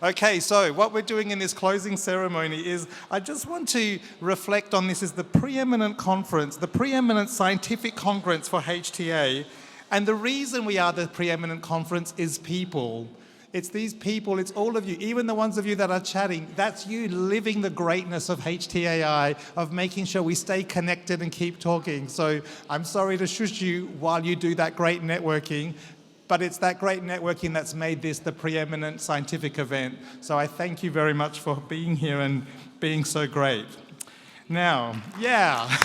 Okay, so what we're doing in this closing ceremony is I just want to reflect on this as the preeminent conference, the preeminent scientific conference for HTAi. And the reason we are the preeminent conference is people. It's these people, it's all of you, even the ones of you that are chatting, that's you living the greatness of HTAi, of making sure we stay connected and keep talking. So I'm sorry to shush you while you do that great networking, but it's that great networking that's made this the preeminent scientific event. So I thank you very much for being here and being so great. Now, yeah.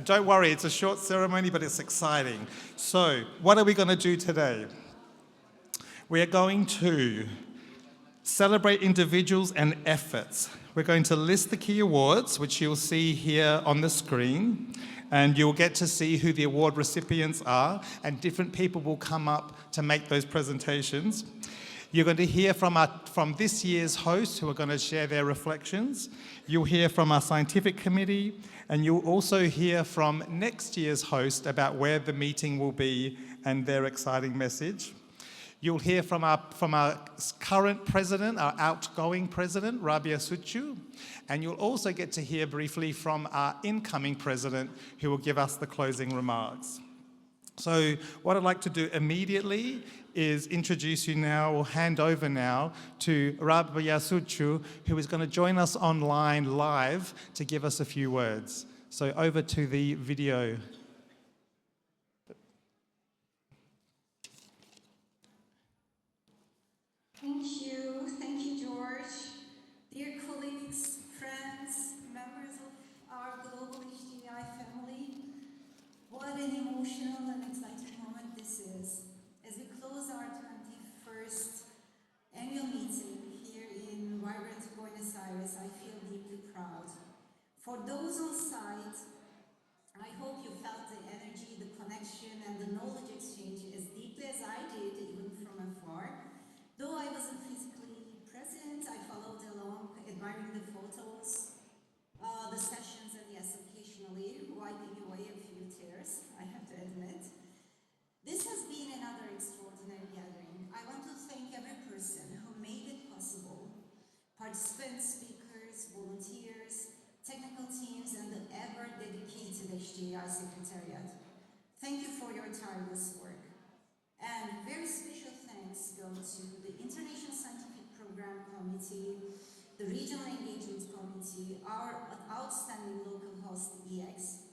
Don't worry, it's a short ceremony, but it's exciting. So, what are we going to do today? We are going to celebrate individuals and efforts. We're going to list the key awards, which you'll see here on the screen, and you'll get to see who the award recipients are, and different people will come up to make those presentations. You're going to hear from this year's hosts who are going to share their reflections. You'll hear from our scientific committee, and you'll also hear from next year's host about where the meeting will be and their exciting message. You'll hear from our current president, our outgoing president, Rabia Suchu, and you'll also get to hear briefly from our incoming president, who will give us the closing remarks. So what I'd like to do immediately is introduce you now, or hand over now, to Rabia Suchu, who is going to join us online live to give us a few words. So over to the video. Thank you, George. Dear colleagues, friends, members of our global HTAi family, what an emotional and exciting moment this is. As we close our 21st annual meeting here in vibrant Buenos Aires, I feel deeply proud. For those on site, I hope you felt the energy, the connection, and the knowledge exchange as deeply as I did, even from afar. Though I wasn't physically present, I followed along, admiring the photos, the sessions, and yes, occasionally wiping away a few tears, I have to admit. This has been another extraordinary gathering. I want to thank every person who made it possible. Participants, speakers, volunteers, technical teams, and the ever-dedicated HTAi Secretariat. Thank you for your tireless work. And very special thanks go to the International Scientific Program Committee, the Regional Engagement Committee, our outstanding local host EX,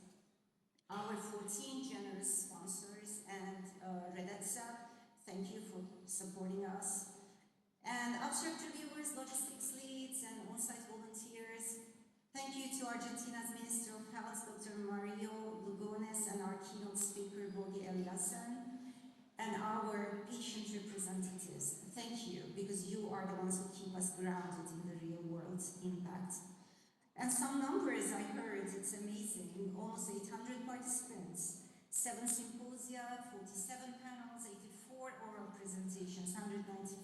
our 14 generous sponsors, and Redetsa, thank you for supporting us. And abstract reviewers, logistics leads, and on-site volunteers. Thank you to Argentina's Minister of Health, Dr. Mario Lugones, and our keynote speaker, Bogi Eliasson, and our patient representatives. Thank you, because you are the ones who keep us grounded in the real world's impact. And some numbers I heard, it's amazing. Almost 800 participants, 7 symposia, 47 panels, 84 oral presentations, 195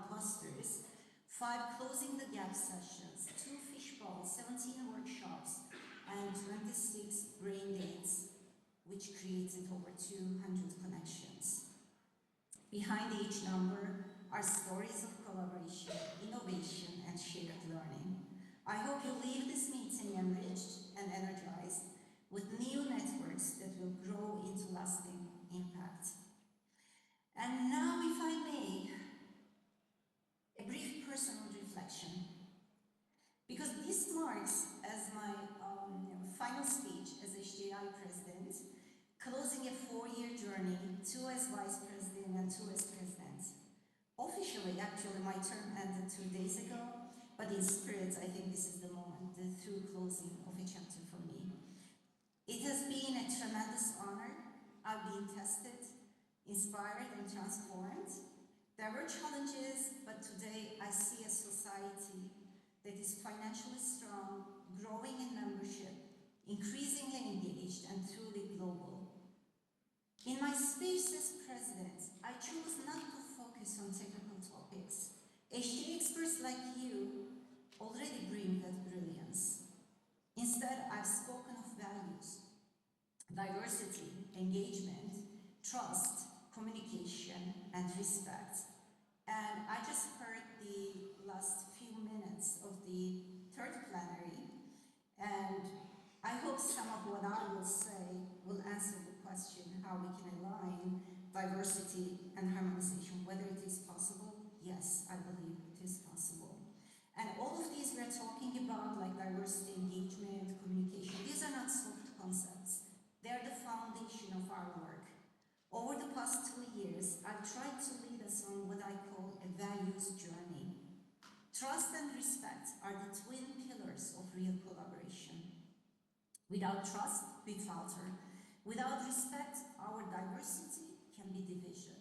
posters, 5 closing the gap sessions, 2 fishbowls, 17 workshops, and 26 brain dates, which created over 200 connections. Behind each number are stories of collaboration, innovation, and shared learning. I hope you leave this meeting enriched and energized with new networks that will grow into lasting impact. And now, if I may, a brief personal reflection. Because this marks, as my final speech as HTAi president, closing a 4-year journey, 2 as vice president and 2 as president. Officially, actually, my term ended 2 days ago, but in spirit, I think this is the moment, the true closing of a chapter for me. It has been a tremendous honor. I've been tested, inspired, and transformed. There were challenges, but today I see a society that is financially strong, growing in membership, increasingly engaged, and truly global. In my space as president, I chose not to focus on technical topics. HTAi experts like you already bring that brilliance. Instead, I've spoken of values, diversity, engagement, trust, communication, and respect. And I just heard the last few minutes of the third plenary, and I hope some of what I will say will answer the question how we can align diversity and harmonization, whether it is possible. Yes, I believe it is possible. And all of these we're talking about, like diversity, engagement, communication, these are not soft concepts. They are the foundation of our work. Over the past 2 years, I've tried to lead us on what I call a values journey. Trust and respect are the twin pillars of real collaboration. Without trust, we falter. Without respect, our diversity can be division.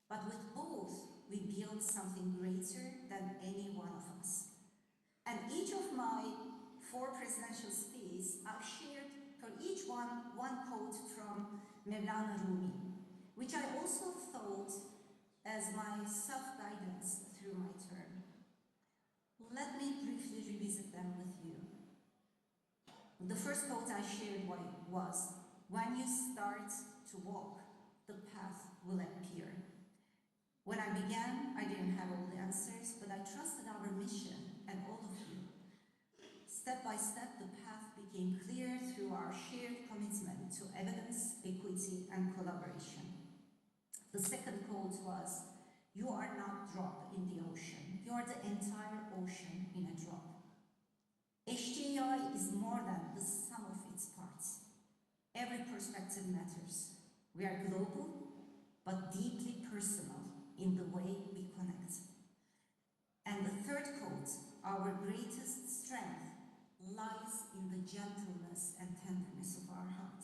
But with both, we build something greater than any one of us. And each of my 4 presidential speeches, I've shared for each one quote from Mevlana Rumi, which I also thought as my self-guidance through my term. Let me briefly revisit them with you. The first quote I shared was, "When you start to walk, the path will appear." When I began, I didn't have all the answers, but I trusted our mission and all of you. Step by step, the path became clear through our shared commitment to evidence, equity, and collaboration. The second quote was, "You are not a drop in the ocean. You are the entire ocean in a drop." HTAi is more than the sum of its parts. Every perspective matters. We are global, but deeply personal in the way we connect. And the third quote, "Our greatest strength lies in the gentleness and tenderness of our heart."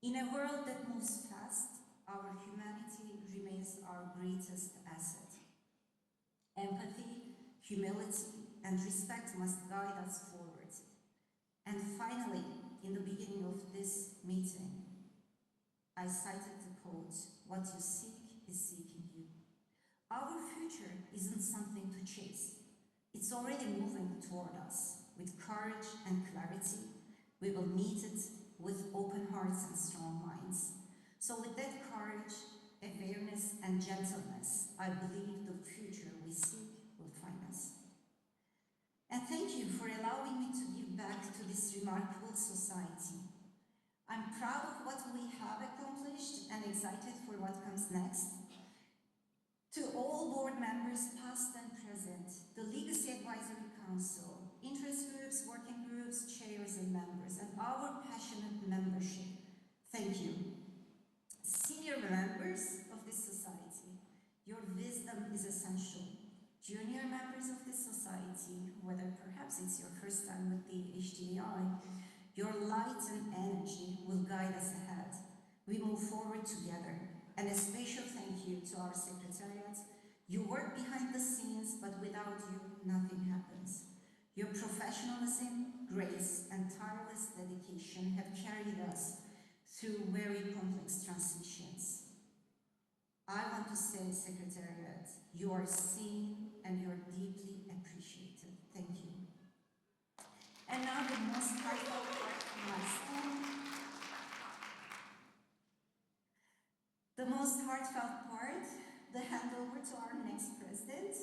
In a world that moves fast, our humanity remains our greatest asset. Empathy, humility, and respect must guide us forward. And finally, in the beginning of this meeting, I cited the quote, "What you seek is seeking you." Our future isn't something to chase. It's already moving toward us. With courage and clarity, we will meet it with open hearts and strong minds. So with that courage, awareness, and gentleness, I believe the future we seek will find us. And thank you for allowing me to give back to this remarkable society. I'm proud of what we have accomplished and excited for what comes next. To all board members, past and present, the Legacy Advisory Council, interest groups, working groups, chairs and members, and our passionate membership, thank you. Senior members of this society, your wisdom is essential. Junior members of this society, whether perhaps it's your first time with the HTAi, your light and energy will guide us ahead. We move forward together. And a special thank you to our secretariat. You work behind the scenes, but without you, nothing happens. Your professionalism, grace, and tireless dedication have carried us through very complex transitions. I want to say, Secretariat, you are seen and you are deeply appreciated. Thank you. And now the most heartfelt part from my song. The most heartfelt part, the handover to our next president.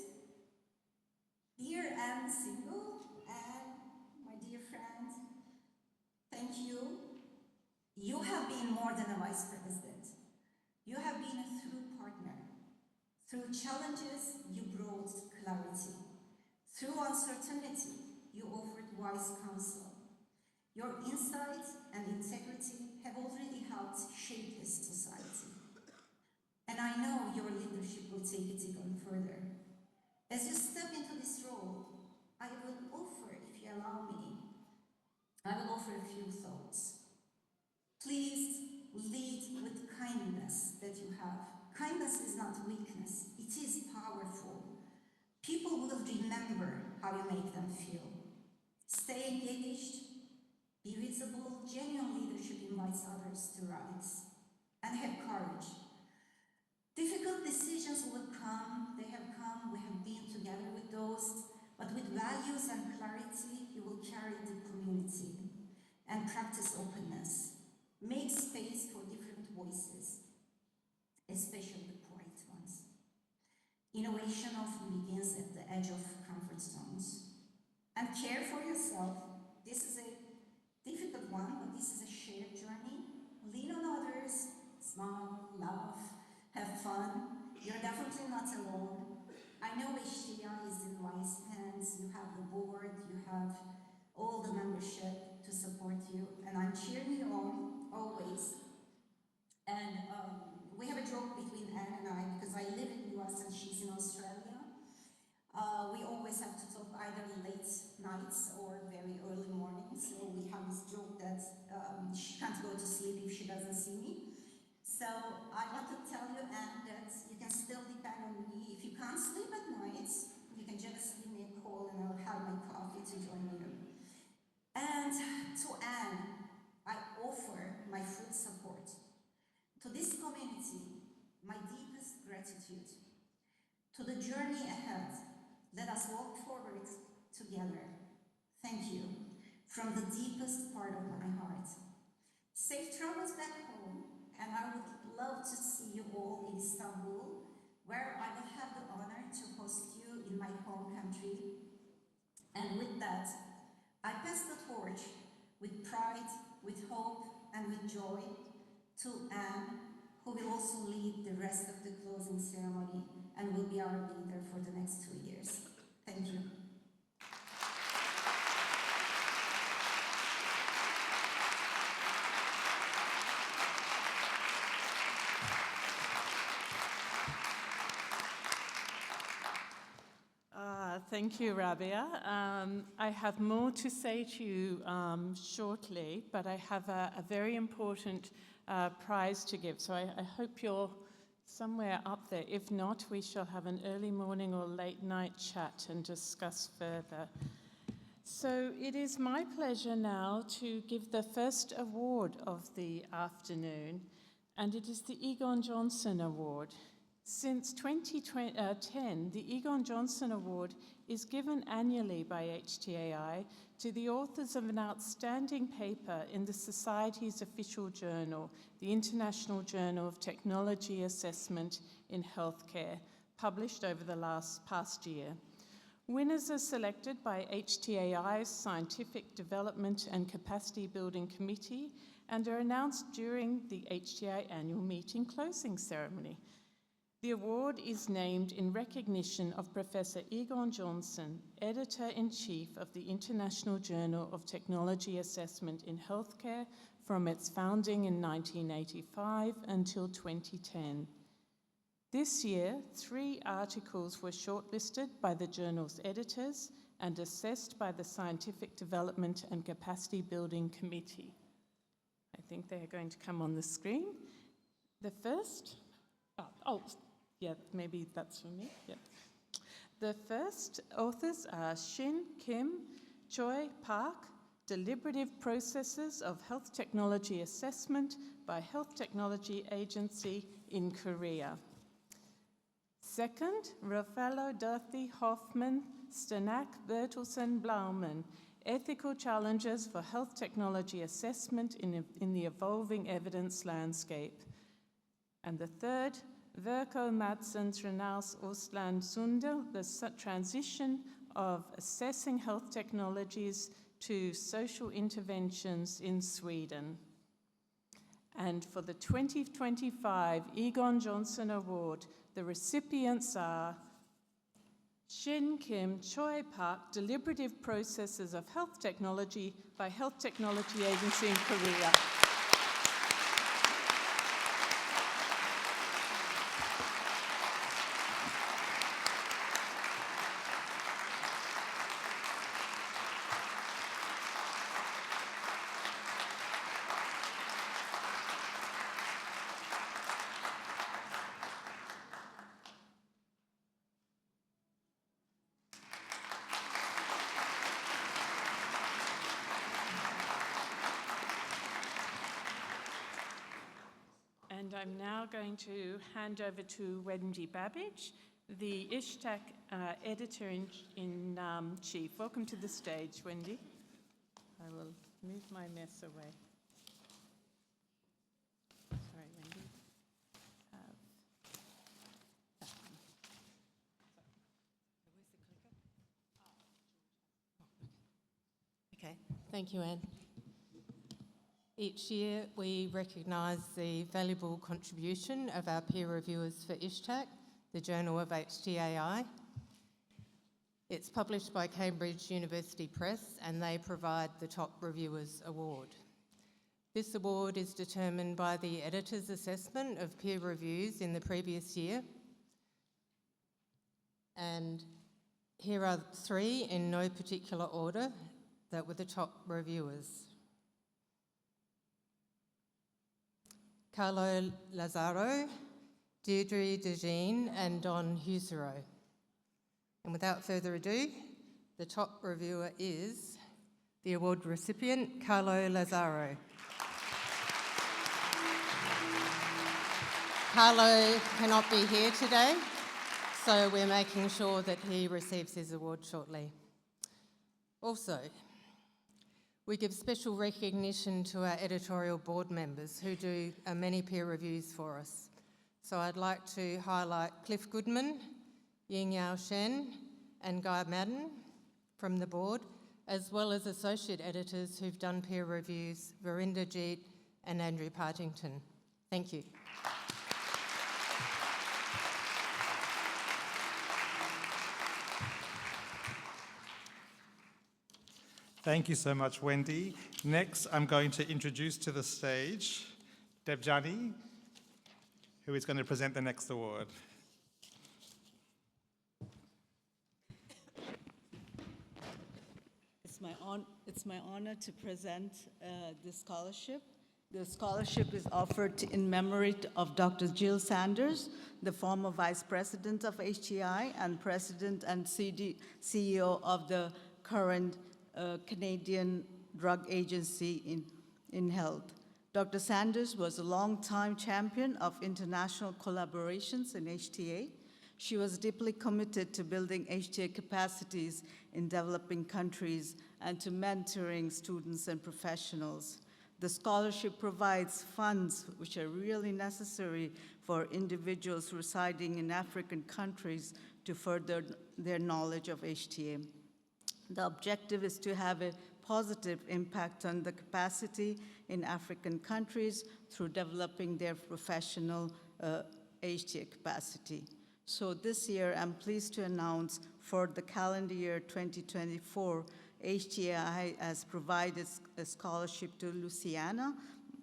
Dear Anne Single, and my dear friend, thank you. You have been more than a vice president. You have been a true partner. Through challenges, you brought clarity. Through uncertainty, you offered wise counsel. Your insight and integrity have already helped shape this society. And I know your leadership will take it even further. As you step into this role, I will offer, if you allow me, I will offer a few thoughts. Please lead with kindness that you have. Kindness is not weakness, it is powerful. People will remember how you make them feel. Stay engaged, be visible. Genuine leadership invites others to rise. And have courage. Difficult decisions will come, they have come, we have been together with those, but with values and clarity, you will carry the community and practice openness. make space for different voices, especially the quiet ones. Innovation often begins at the edge of comfort zones. And care for yourself. This is a difficult one, but this is a shared journey. Lean on others, smile, laugh, have fun. You're definitely not alone. I know HTAi is in wise hands. You have the board, you have all the membership to support you, and I'm cheering you on, always. And we have a joke between Anne and I, because I live in the US and she's in Australia. We always have to talk either late nights or very early mornings. So we have this joke that she can't go to sleep if she doesn't see me. So I want to tell you, Anne, that you can still depend on me. If you can't sleep at night, you can just give me a call and I'll have my coffee to join you. And to Anne, I offer my full support. To this community, my deepest gratitude. To the journey ahead, let us walk forward together. Thank you from the deepest part of my heart. Safe travels back home, and I would love to see you all in Istanbul, where I will have the honor to host you in my home country. And with that, I pass the torch with pride, with hope, and with joy to Anne, who will also lead the rest of the closing ceremony and will be our leader for the next 2 years. Thank you. Thank you, Rabia. I have more to say to you shortly, but I have a very important prize to give. So I hope you're somewhere up there. If not, we shall have an early morning or late night chat and discuss further. So it is my pleasure now to give the first award of the afternoon, and it is the Egon Johnson Award. Since 2010, the Egon Johnson Award is given annually by HTAi to the authors of an outstanding paper in the Society's official journal, the International Journal of Technology Assessment in Healthcare, published over the past year. Winners are selected by HTAi's Scientific Development and Capacity Building Committee and are announced during the HTAi annual meeting closing ceremony. The award is named in recognition of Professor Egon Johnson, Editor-in-Chief of the International Journal of Technology Assessment in Healthcare from its founding in 1985 until 2010. This year, 3 articles were shortlisted by the journal's editors and assessed by the Scientific Development and Capacity Building Committee. I think they are going to come on the screen. The first, yeah, maybe that's for me. Yeah. The first authors are Shin Kim, Choi Park, Deliberative Processes of Health Technology Assessment by Health Technology Agency in Korea. Second, Raffaello Dorothy Hoffman, Stanak Bertelsen Blauman, Ethical Challenges for Health Technology Assessment in the Evolving Evidence Landscape. And the third, Verko Madsen Trenaus Ostland Sundel, the transition of assessing health technologies to social interventions in Sweden. And for the 2025 Egon Johnson Award, the recipients are Shin Kim, Choi Park, Deliberative Processes of Health Technology by Health Technology Agency in Korea. And I'm now going to hand over to Wendy Babbage, the HTAc Editor-in-Chief. Welcome to the stage, Wendy. I will move my mess away. Thank you, Anne. Each year we recognise the valuable contribution of our peer reviewers for HTAc, the journal of HTAi. It's published by Cambridge University Press and they provide the Top Reviewers Award. This award is determined by the editor's assessment of peer reviews in the previous year. And here are 3 in no particular order that were the top reviewers. Carlo Lazzaro, Deirdre DeJean and Don Husero. And without further ado, the top reviewer is the award recipient, Carlo Lazzaro. Carlo cannot be here today, so we're making sure that he receives his award shortly. Also, we give special recognition to our editorial board members who do many peer reviews for us. So I'd like to highlight Cliff Goodman, Ying Yao Shen and Guy Madden from the board, as well as associate editors who've done peer reviews, Verinda Jeet and Andrew Partington. Thank you. Thank you so much, Wendy. Next, I'm going to introduce to the stage Debjani, who is going to present the next award. It's my honor to present this scholarship. The scholarship is offered in memory of Dr. Jill Sanders, the former Vice President of HTAi and President and CEO of the current Canadian Drug Agency in Health. Dr. Sanders was a long-time champion of international collaborations in HTAi. She was deeply committed to building HTAi capacities in developing countries and to mentoring students and professionals. The scholarship provides funds which are really necessary for individuals residing in African countries to further their knowledge of HTAi. The objective is to have a positive impact on the capacity in African countries through developing their professional HTAi capacity. So this year, I'm pleased to announce for the calendar year 2024, HTAi has provided a scholarship to Luciana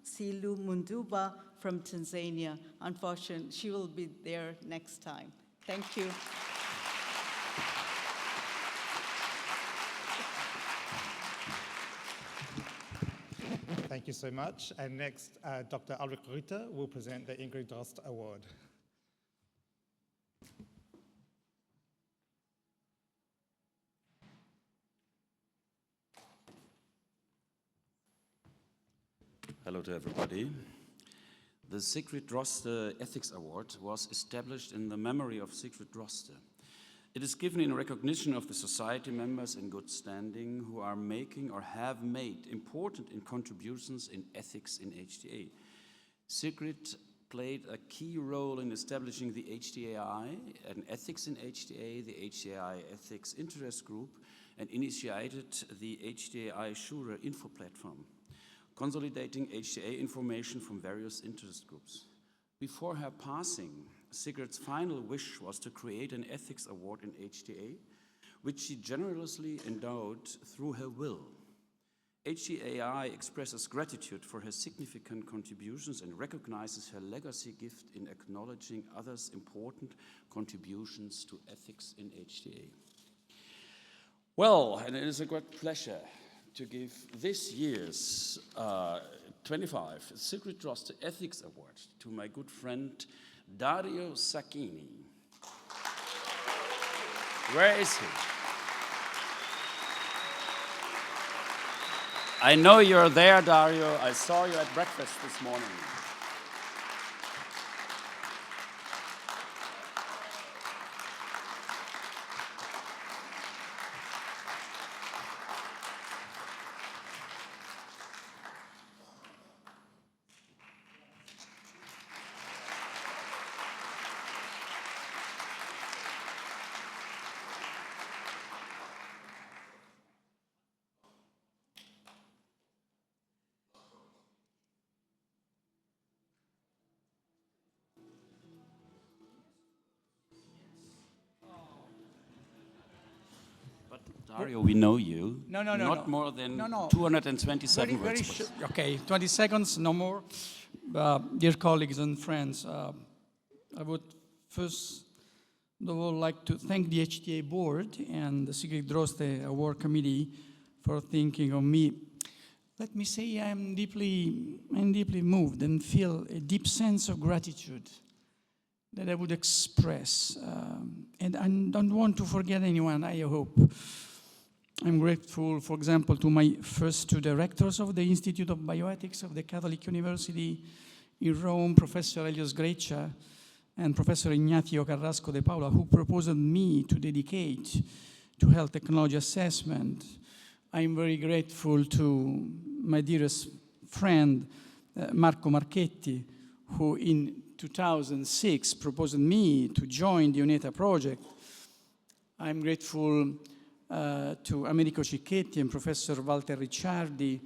Silu Munduba from Tanzania. Unfortunately, she will be there next time. Thank you. Thank you so much. And next, Dr. Ulrich Rüther will present the Ingrid Drost Award. Hello to everybody. The Sigrid Droste Ethics Award was established in the memory of Sigrid Droste. It is given in recognition of the society members in good standing who are making or have made important contributions in ethics in HTAi. Sigrid played a key role in establishing the HTAi and ethics in HTAi, the HTAi Ethics Interest Group, and initiated the HTAi Shure info platform, consolidating HTAi information from various interest groups. Before her passing, Sigrid's final wish was to create an ethics award in HTAi, which she generously endowed through her will. HTAi expresses gratitude for her significant contributions and recognizes her legacy gift in acknowledging others' important contributions to ethics in HTAi. Well, and it is a great pleasure to give this year's 25 Sigrid Droste Ethics Award to my good friend Dario Sacchini. Where is he? I know you're there, Dario. I saw you at breakfast this morning. Dario, we know you. No, no, no, Not no. more than No, no. 227 Very words. please. okay, 20 seconds, no more. Dear colleagues and friends, I would first of all like to thank the HTAi board and the Sigrid Droste Award Committee for thinking of me. Let me say I'm deeply moved and feel a deep sense of gratitude that I would express. And I don't want to forget anyone, I hope. I'm grateful, for example, to my first two directors of the Institute of Bioethics of the Catholic University in Rome, Professor Elios Grecia and Professor Ignacio Carrasco de Paula, who proposed me to dedicate to health technology assessment. I'm very grateful to my dearest friend, Marco Marchetti, who in 2006 proposed me to join the UNETA project. I'm grateful to Americo Cicchetti and Professor Walter Ricciardi,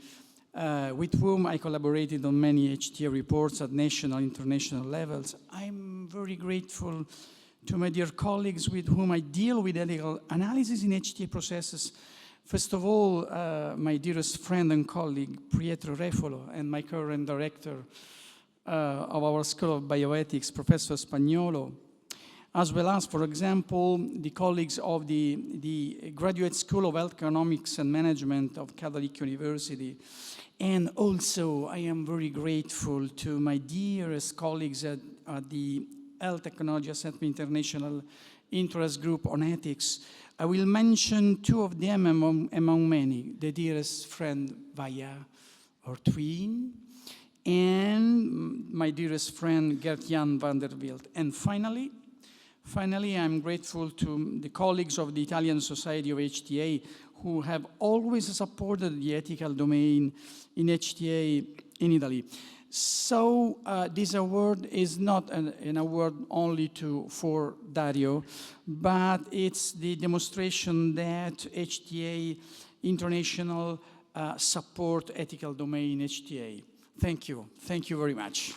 with whom I collaborated on many HTAi reports at national and international levels. I'm very grateful to my dear colleagues with whom I deal with ethical analysis in HTAi processes. First of all, my dearest friend and colleague, Pietro Refolo, and my current director of our School of Bioethics, Professor Spagnolo, as well as, for example, the colleagues of the Graduate School of Health Economics and Management of Catholic University. And also, I am very grateful to my dearest colleagues at the Health Technology Assessment International Interest Group on Ethics. I will mention two of them among many, the dearest friend Vaya Ortwin, and my dearest friend Gert-Jan van der Wild. And finally, I'm grateful to the colleagues of the Italian Society of HTAi who have always supported the ethical domain in HTAi in Italy. So this award is not an award only for Dario, but it's the demonstration that HTAi International support ethical domain HTAi. Thank you. Thank you very much.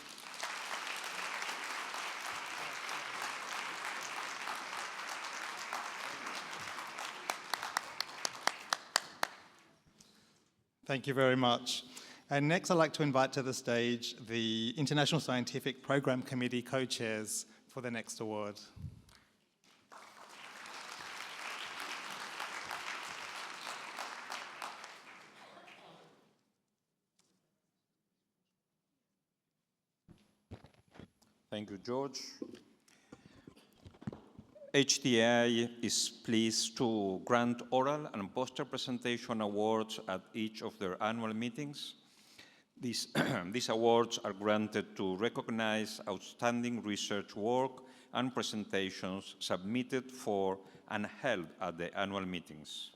Thank you very much. And next, I'd like to invite to the stage the International Scientific Program Committee co-chairs for the next award. Thank you, George. HTAi is pleased to grant oral and poster presentation awards at each of their annual meetings. These awards are granted to recognize outstanding research work and presentations submitted for and held at the annual meetings.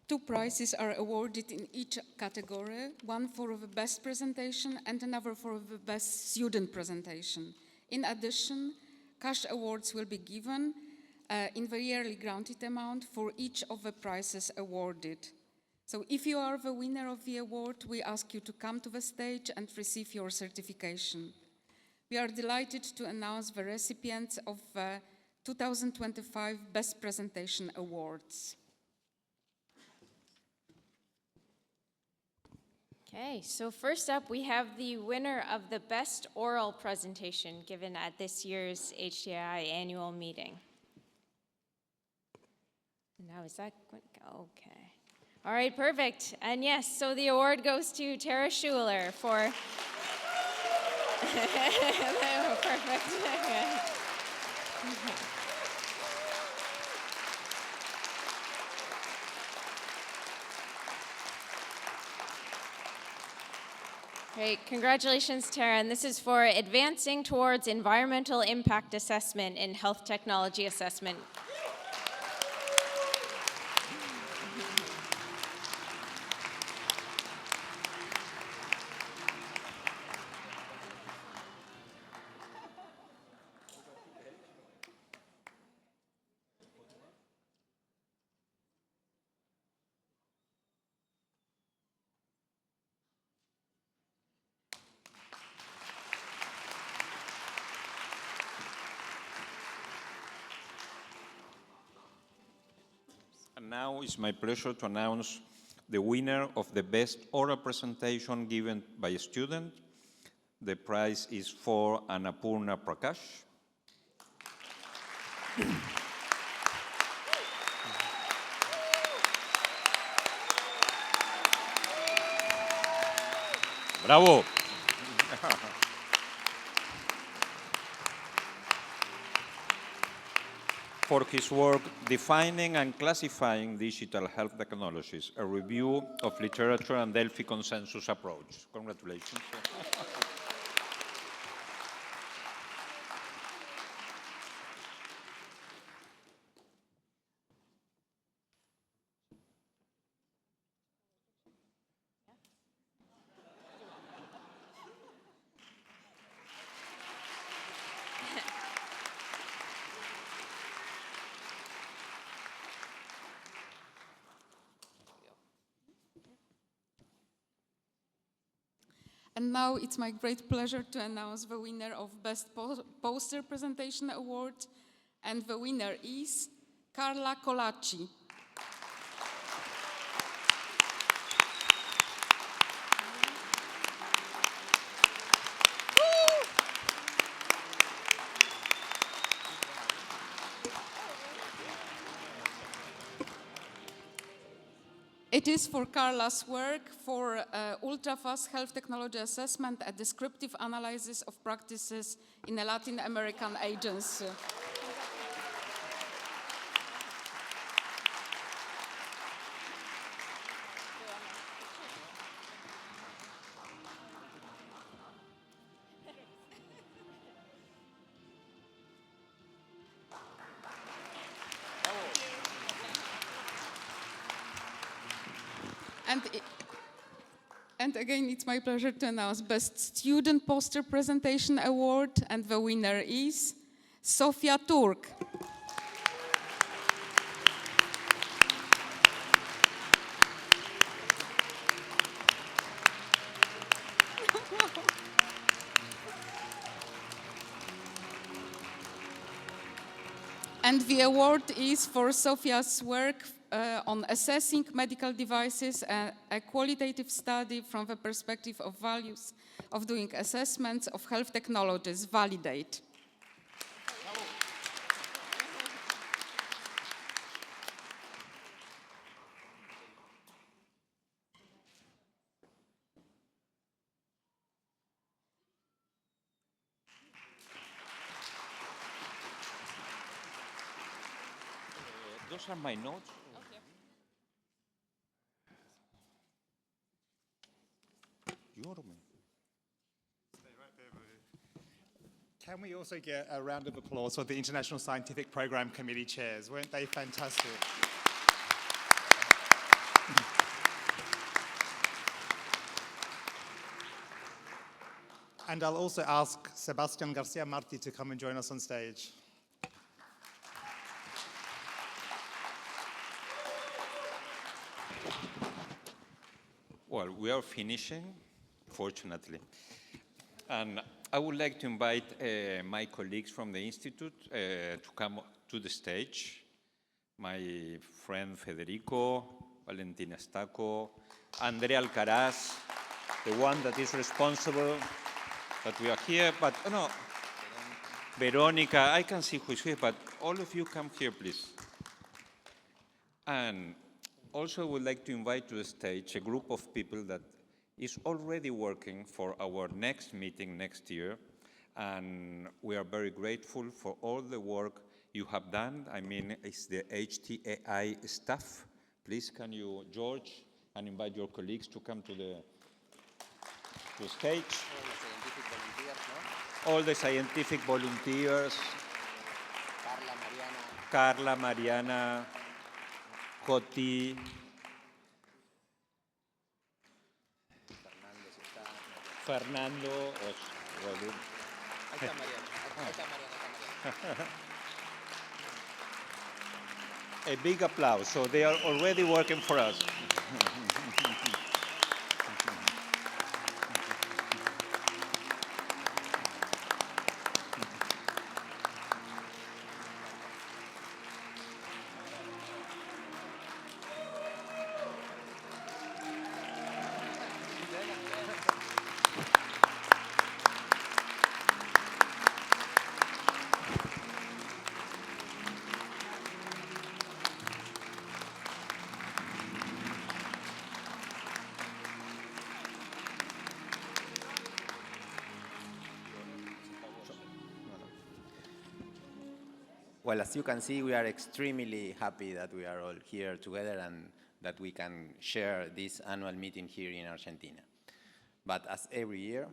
Two prizes are awarded in each category, one for the best presentation and another for the best student presentation. In addition, cash awards will be given in the yearly granted amount for each of the prizes awarded. So if you are the winner of the award, we ask you to come to the stage and receive your certification. We are delighted to announce the recipients of the 2025 Best Presentation Awards. Okay, so first up we have the winner of the Best Oral Presentation given at this year's HTAi annual meeting. Now is that, okay. All right, perfect. And yes, so the award goes to Tara Schuler for, perfect. Great, congratulations, Tara. And this is for advancing towards environmental impact assessment in health technology assessment. now it's my pleasure to announce the winner of the best oral presentation given by a student. The prize is for Annapurna Prakash. Bravo! For his work defining and classifying digital health technologies, a review of literature and Delphi consensus approach. Congratulations. And now it's my great pleasure to announce the winner of Best Poster Presentation Award, and the winner is Carla Colacci. It is for Carla's work for ultra-fast health technology assessment, a descriptive analysis of practices in a Latin American agency. And again, it's my pleasure to announce Best Student Poster Presentation Award, and the winner is Sofia Turk. And the award is for Sofia's work on assessing medical devices, a qualitative study from the perspective of values of doing assessments of health technologies, validate. Those are my notes. Can we also get a round of applause for the International Scientific Program Committee chairs? Weren't they fantastic? And I'll also ask Sebastian Garcia Marti to come and join us on stage. Well, we are finishing, fortunately. And I would like to invite my colleagues from the Institute to come to the stage. My friend Federico, Valentina Stacco, Andrea Alcaraz, the one that is responsible that we are here, but no, Veronica, I can see who's here, but all of you come here, please. And also I would like to invite to the stage a group of people that is already working for our next meeting next year, and we are very grateful for all the work you have done. I mean, it's the HTAi staff. Please, can you, George, and invite your colleagues to come to the stage. All the scientific volunteers. Carla, Mariana, Coti, Fernando, a big applause. So they are already working for us. Well, as you can see, we are extremely happy that we are all here together and that we can share this annual meeting here in Argentina. But as every year,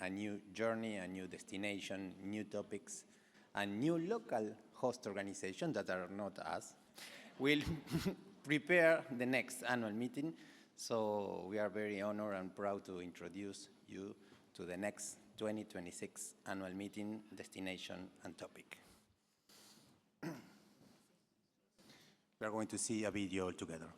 a new journey, a new destination, new topics, and new local host organizations that are not us will prepare the next annual meeting. So we are very honored and proud to introduce you to the next 2026 annual meeting, destination, and topic. We are going to see a video together.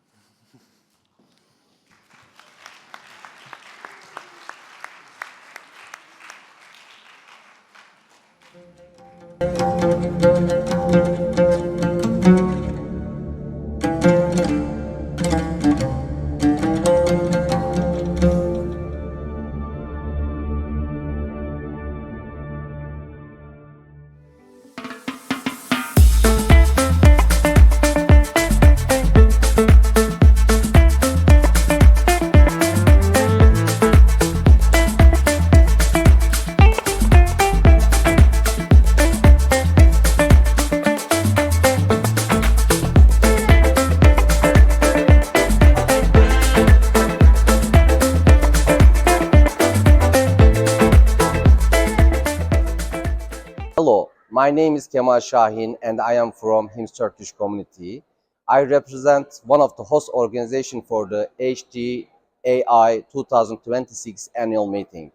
Hello, my name is Kemal Şahin and I am from HIMSS Turkish community. I represent one of the host organizations for the HTAi 2026 annual meeting.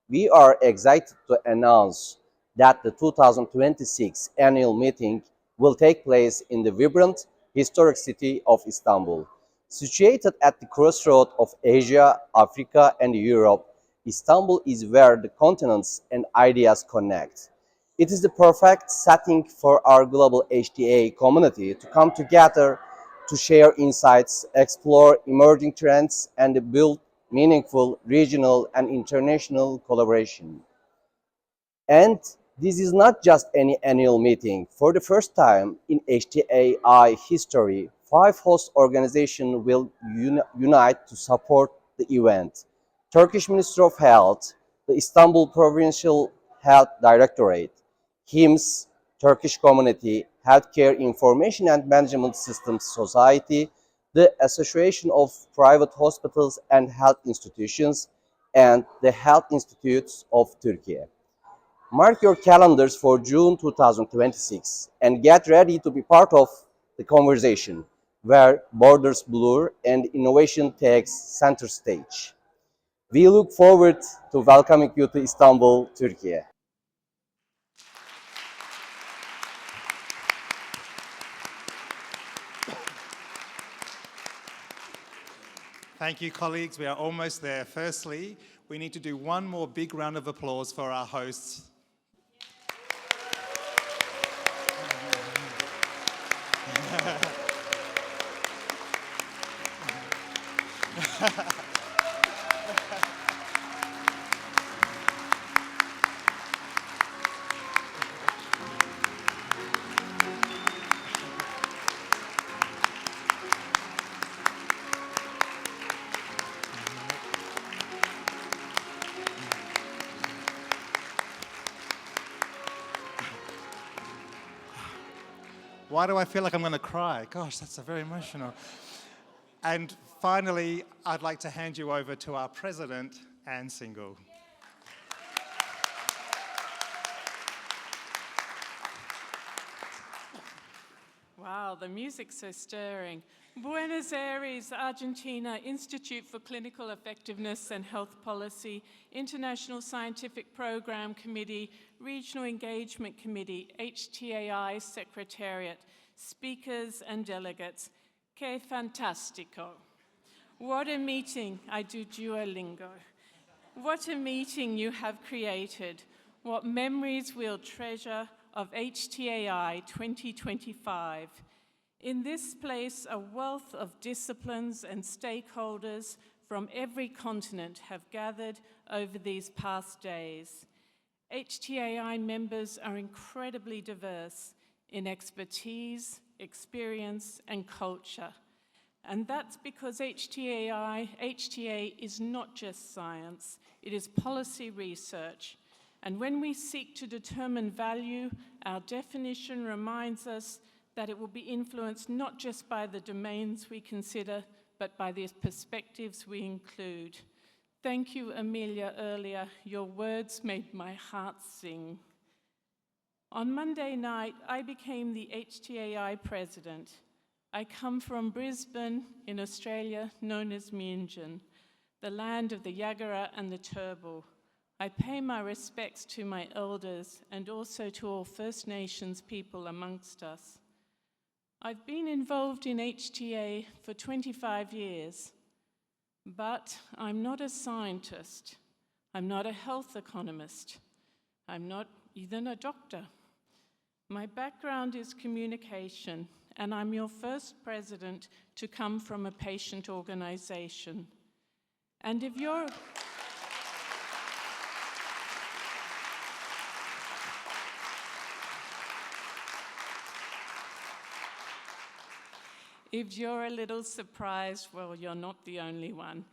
We are excited to announce that the 2026 annual meeting will take place in the vibrant, historic city of Istanbul. Situated at the crossroad of Asia, Africa, and Europe, Istanbul is where the continents and ideas connect. It is the perfect setting for our global HTAi community to come together to share insights, explore emerging trends, and build meaningful regional and international collaboration. And this is not just any annual meeting. For the first time in HTAi history, 5 host organizations will unite to support the event. Turkish Ministry of Health, the Istanbul Provincial Health Directorate, HIMSS, Turkish Community, Healthcare Information and Management Systems Society, the Association of Private Hospitals and Health Institutions, and the Health Institutes of Turkey. Mark your calendars for June 2026 and get ready to be part of the conversation where borders blur and innovation takes center stage. We look forward to welcoming you to Istanbul, Turkey. Thank you, colleagues. We are almost there. Firstly, we need to do one more big round of applause for our hosts. Why do I feel like I'm going to cry? Gosh, that's very emotional. And finally, I'd like to hand you over to our president, Anne Single. Wow, the music's so stirring. Buenos Aires, Argentina, Institute for Clinical Effectiveness and Health Policy, International Scientific Program Committee, Regional Engagement Committee, HTAi Secretariat, speakers and delegates. Que fantastico. What a meeting, I do Duolingo. What a meeting you have created. What memories we'll treasure of HTAi 2025. In this place, a wealth of disciplines and stakeholders from every continent have gathered over these past days. HTAi members are incredibly diverse in expertise, experience, and culture. And that's because HTA is not just science, it is policy research. And when we seek to determine value, our definition reminds us that it will be influenced not just by the domains we consider, but by the perspectives we include. Thank you, Amelia, earlier. Your words made my heart sing. On Monday night, I became the HTAi president. I come from Brisbane in Australia, known as Meanjin, the land of the Yagara and the Turrbal. I pay my respects to my elders and also to all First Nations people amongst us. I've been involved in HTAi for 25 years, but I'm not a scientist. I'm not a health economist. I'm not even a doctor. My background is communication, and I'm your first president to come from a patient organization. And if you're a little surprised, well, you're not the only one.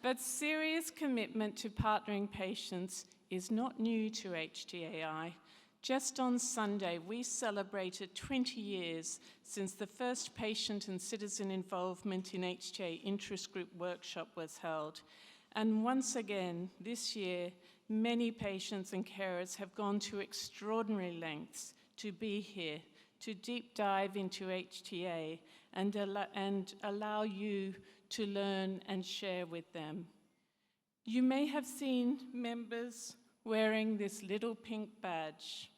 But serious commitment to partnering patients is not new to HTAi. Just on Sunday, we celebrated 20 years since the first patient and citizen involvement in HTAi interest group workshop was held. And once again, this year, many patients and carers have gone to extraordinary lengths to be here, to deep dive into HTAi and allow you to learn and share with them. You may have seen members wearing this little pink badge.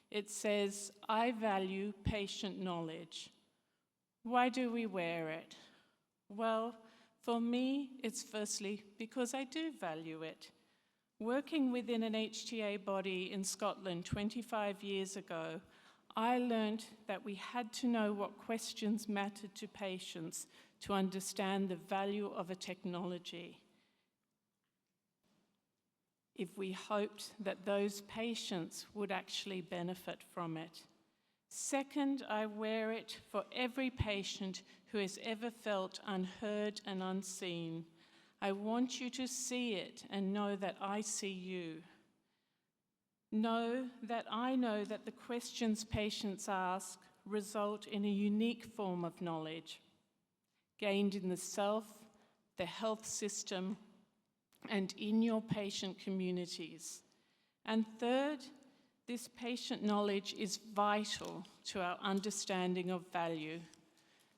It says, "I value patient knowledge." Why do we wear it? Well, for me, it's firstly because I do value it. Working within an HTAi body in Scotland 25 years ago, I learned that we had to know what questions mattered to patients to understand the value of a technology, if we hoped that those patients would actually benefit from it. Second, I wear it for every patient who has ever felt unheard and unseen. I want you to see it and know that I see you. Know that I know that the questions patients ask result in a unique form of knowledge, gained in the self, the health system, and in your patient communities. And third, this patient knowledge is vital to our understanding of value.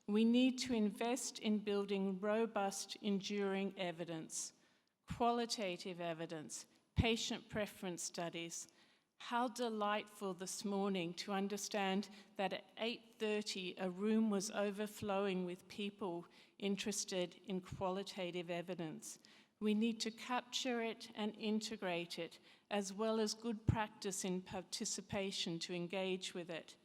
We need to invest in building robust, enduring evidence, qualitative evidence, patient preference studies. How delightful this morning to understand that at 8:30 a room was overflowing with people interested in qualitative evidence. We need to capture it and integrate it, as well as good practice in participation to engage with it.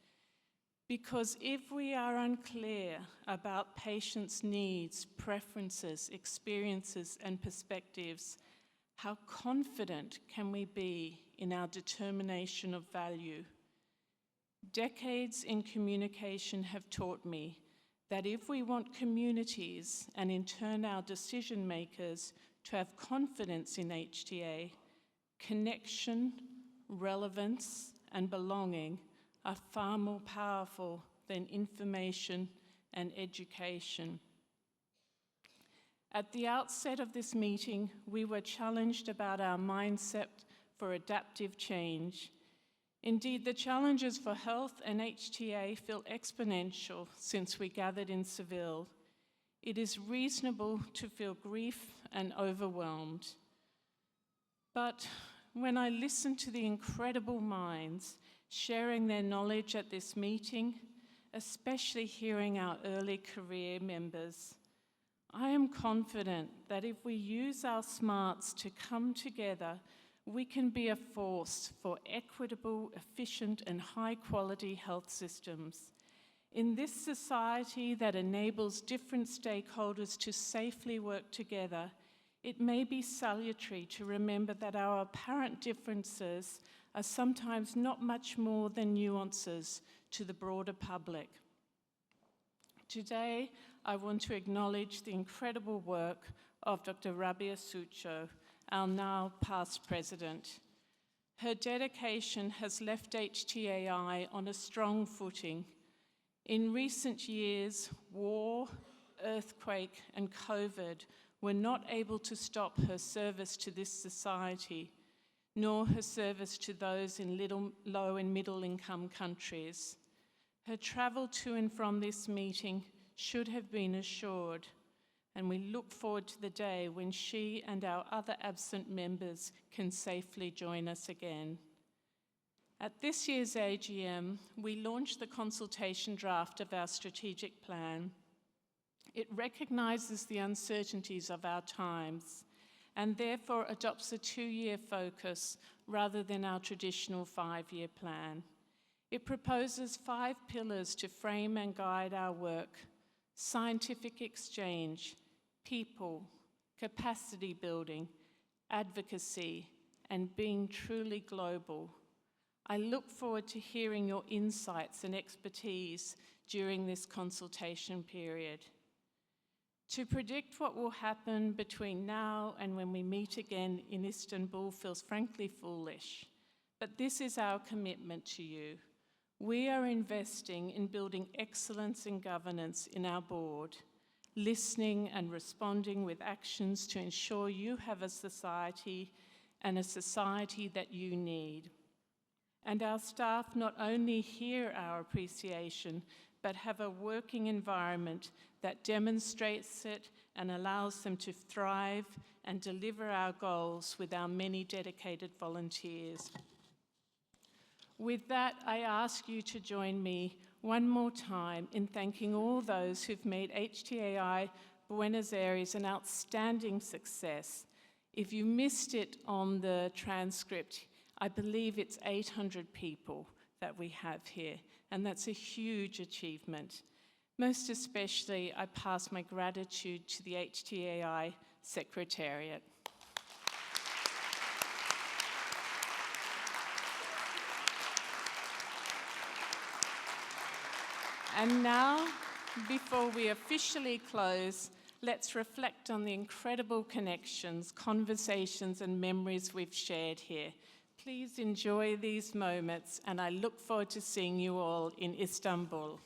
Because if we are unclear about patients' needs, preferences, experiences, and perspectives, how confident can we be in our determination of value? Decades in communication have taught me that if we want communities, and in turn our decision makers, to have confidence in HTAi, connection, relevance, and belonging are far more powerful than information and education. At the outset of this meeting, we were challenged about our mindset for adaptive change. Indeed, the challenges for health and HTAi feel exponential since we gathered in Seville. It is reasonable to feel grief and overwhelmed. But when I listen to the incredible minds sharing their knowledge at this meeting, especially hearing our early career members, I am confident that if we use our smarts to come together, we can be a force for equitable, efficient, and high-quality health systems. In this society that enables different stakeholders to safely work together, it may be salutary to remember that our apparent differences are sometimes not much more than nuances to the broader public. Today, I want to acknowledge the incredible work of Dr. Rabia Sucho, our now past president. Her dedication has left HTAi on a strong footing. In recent years, war, earthquake, and COVID were not able to stop her service to this society, nor her service to those in low and middle income countries. Her travel to and from this meeting should have been assured, and we look forward to the day when she and our other absent members can safely join us again. At this year's AGM, we launched the consultation draft of our strategic plan. It recognises the uncertainties of our times and therefore adopts a 2-year focus rather than our traditional 5-year plan. It proposes 5 pillars to frame and guide our work: scientific exchange, people, capacity building, advocacy, and being truly global. I look forward to hearing your insights and expertise during this consultation period. To predict what will happen between now and when we meet again in Istanbul feels frankly foolish, but this is our commitment to you. We are investing in building excellence in governance in our board, listening and responding with actions to ensure you have a society that you need. And our staff not only hear our appreciation, but have a working environment that demonstrates it and allows them to thrive and deliver our goals with our many dedicated volunteers. With that, I ask you to join me one more time in thanking all those who've made HTAi Buenos Aires an outstanding success. If you missed it on the transcript, I believe it's 800 people that we have here, and that's a huge achievement. Most especially, I pass my gratitude to the HTAi Secretariat. And now, before we officially close, let's reflect on the incredible connections, conversations, and memories we've shared here. Please enjoy these moments, and I look forward to seeing you all in Istanbul.